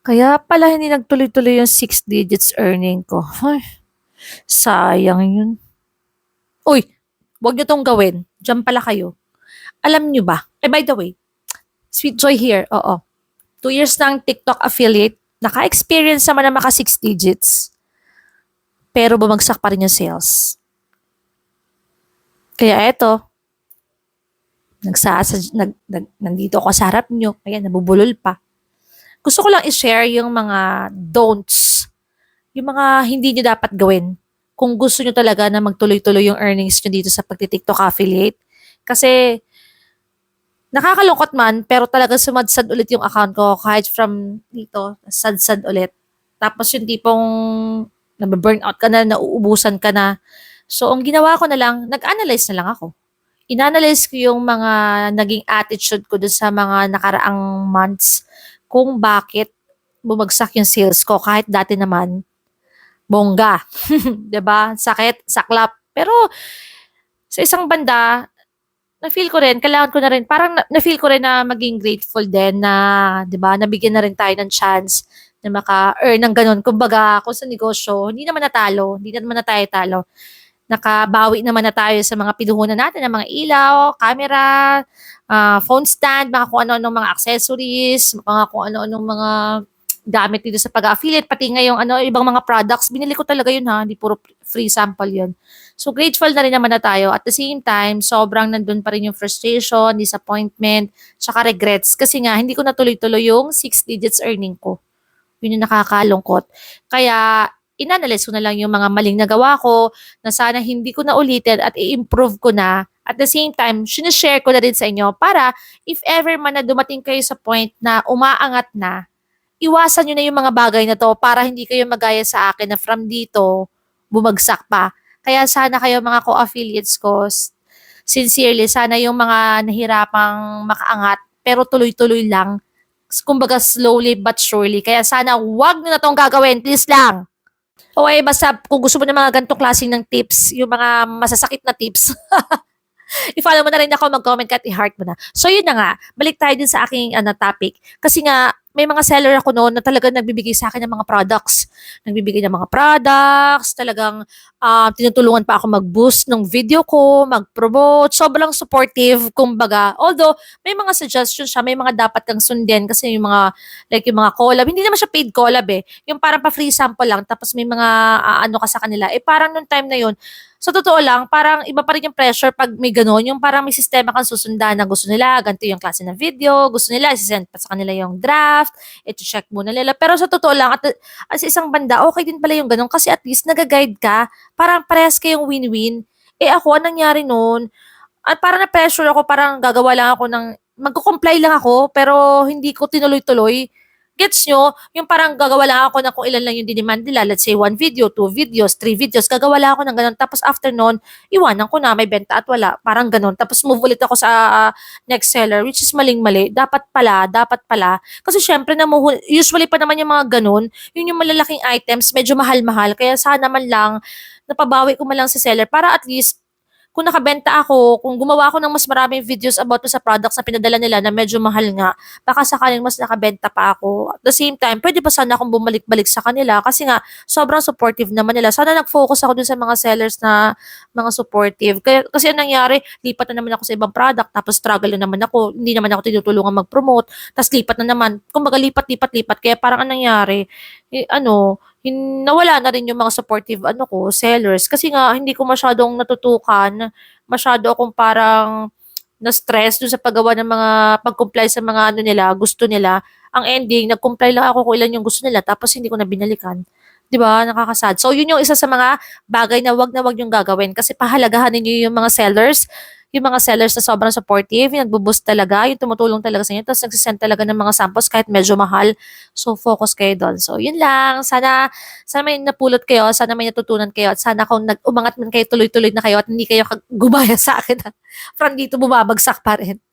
Kaya pala hindi nagtuloy-tuloy yung 6 digits earning ko. Ay, sayang yun. Uy, wag niyo 'tong gawin. Diyan pala kayo. Alam niyo ba? By the way, Sweet Joy here. Oo. 2 years ng TikTok affiliate. Naka-experience naman na maka 6 digits. Pero bumagsak pa rin yung sales. Kaya eto, nandito ako sa harap nyo. Ayan, nabubulol pa. Gusto ko lang i-share yung mga don'ts. Yung mga hindi nyo dapat gawin. Kung gusto nyo talaga na magtuloy-tuloy yung earnings nyo dito sa pagti-TikTok affiliate. Kasi nakakalungkot man, pero talaga sumadsad ulit yung account ko kahit from dito, sad-sad ulit. Tapos yung tipong nabe-burnout ka na, nauubusan ka na. So, ang ginawa ko na lang, nag-analyze na lang ako. Inanalyze ko yung mga naging attitude ko dun sa mga nakaraang months kung bakit bumagsak yung sales ko kahit dati naman bongga, 'di ba? Sakit, saklap. Pero sa isang banda, na-feel ko rin, kailangan ko na rin, parang na-feel ko rin na maging grateful din na, 'di ba, nabigyan na rin tayo ng chance na maka-earn ng ganun. Kumbaga, kung sa negosyo, hindi naman natalo, hindi naman na tayo talo. Nakabawi naman na tayo sa mga pinuhunan natin ng mga ilaw, camera, phone stand, mga kung ano-anong mga accessories, mga kung ano-anong mga gamit dito sa pag-affiliate, pati ngayong ano, ibang mga products, binili ko talaga yun ha, hindi puro free sample yun. So grateful na rin naman na tayo. At the same time, sobrang nandun pa rin yung frustration, disappointment, tsaka regrets. Kasi nga, hindi ko natuloy-tuloy yung 6 digits earning ko. Yun yung nakakalungkot. Kaya, inanalyze ko na lang yung mga maling nagawa ko na sana hindi ko na ulitin at i-improve ko na. At the same time, sinishare ko na din sa inyo para if ever man na dumating kayo sa point na umaangat na, iwasan nyo na yung mga bagay na to para hindi kayo magaya sa akin na from dito, bumagsak pa. Kaya sana kayo mga co-affiliates ko, sincerely, sana yung mga nahirapang makaangat, pero tuloy-tuloy lang. Kumbaga slowly but surely. Kaya sana wag nyo na tong gagawin. Please lang. Okay, basta kung gusto mo ng mga ganitong klaseng ng tips, yung mga masasakit na tips, i-follow mo na rin ako, mag-comment ka at i-heart mo na. So yun na nga, balik tayo din sa aking topic. Kasi nga, may mga seller ako noon na talagang nagbibigay sa akin ng mga products. Nagbibigay ng mga products, talagang tinutulungan pa ako mag-boost ng video ko, mag-promote, sobrang supportive, kumbaga. Although, may mga suggestions siya, may mga dapat kang sundin kasi yung mga, like yung mga collab, hindi naman siya paid collab eh. Yung parang pa-free sample lang, tapos may mga ano ka sa kanila. Eh parang nung time na yun, sa totoo lang, parang iba pa rin yung pressure pag may gano'n, yung parang may sistema kang susundan na gusto nila, ganito yung klase ng video, gusto nila, isisend pa sa kanila yung draft, ito-check muna nila. Pero sa totoo lang, at sa isang banda, okay din pala yung gano'n kasi at least nag-guide ka, parang parehas kayong win-win. Eh ako, anong nangyari noon, at parang na-pressure ako, parang gagawa lang ako ng, magko-comply lang ako, pero hindi ko tinuloy-tuloy. Gets nyo? Yung parang gagawa lang ako ng kung ilan lang yung dinemand nila. Let's say 1 video, 2 videos, 3 videos. Gagawa lang ako ng ganun. Tapos after nun, iwanan ko na, may benta at wala. Parang ganun. Tapos move ulit ako sa next seller, which is maling-mali. Dapat pala. Kasi syempre, usually pa naman yung mga ganun, yun yung malalaking items, medyo mahal-mahal. Kaya sana man lang, napabawi ko man lang sa seller para at least kung nakabenta ako, kung gumawa ako ng mas maraming videos about sa products na pinadala nila na medyo mahal nga, baka sakaling mas nakabenta pa ako. At the same time, pwede pa sana akong bumalik-balik sa kanila kasi nga sobrang supportive naman nila. Sana nag-focus ako dun sa mga sellers na mga supportive. Kaya, kasi ang nangyari, lipat na naman ako sa ibang product, tapos struggle na naman ako, hindi naman ako tinutulungan mag-promote, tapos lipat na naman. Kumbaga lipat. Kaya parang ang nangyari, nawala na rin yung mga supportive ano ko, sellers. Kasi nga, hindi ko masyadong natutukan, masyado akong parang na-stress dun sa paggawa ng mga pag-comply sa mga ano nila, gusto nila. Ang ending, nag-comply lang ako kung ilan yung gusto nila, tapos hindi ko na binalikan. 'Di ba? Nakakasad. So, yun yung isa sa mga bagay na wag yung gagawin kasi pahalagahan niyo yung mga sellers, yung mga sellers na sobrang supportive, yung nagbo-boost talaga, yung tumutulong talaga sa inyo, tapos nagsisend talaga ng mga samples kahit medyo mahal. So, focus kayo doon. So, yun lang. Sana may napulot kayo, sana may natutunan kayo, at sana kung umangat man kayo, tuloy-tuloy na kayo at hindi kayo gumaya sa akin. From dito bumabagsak pa rin.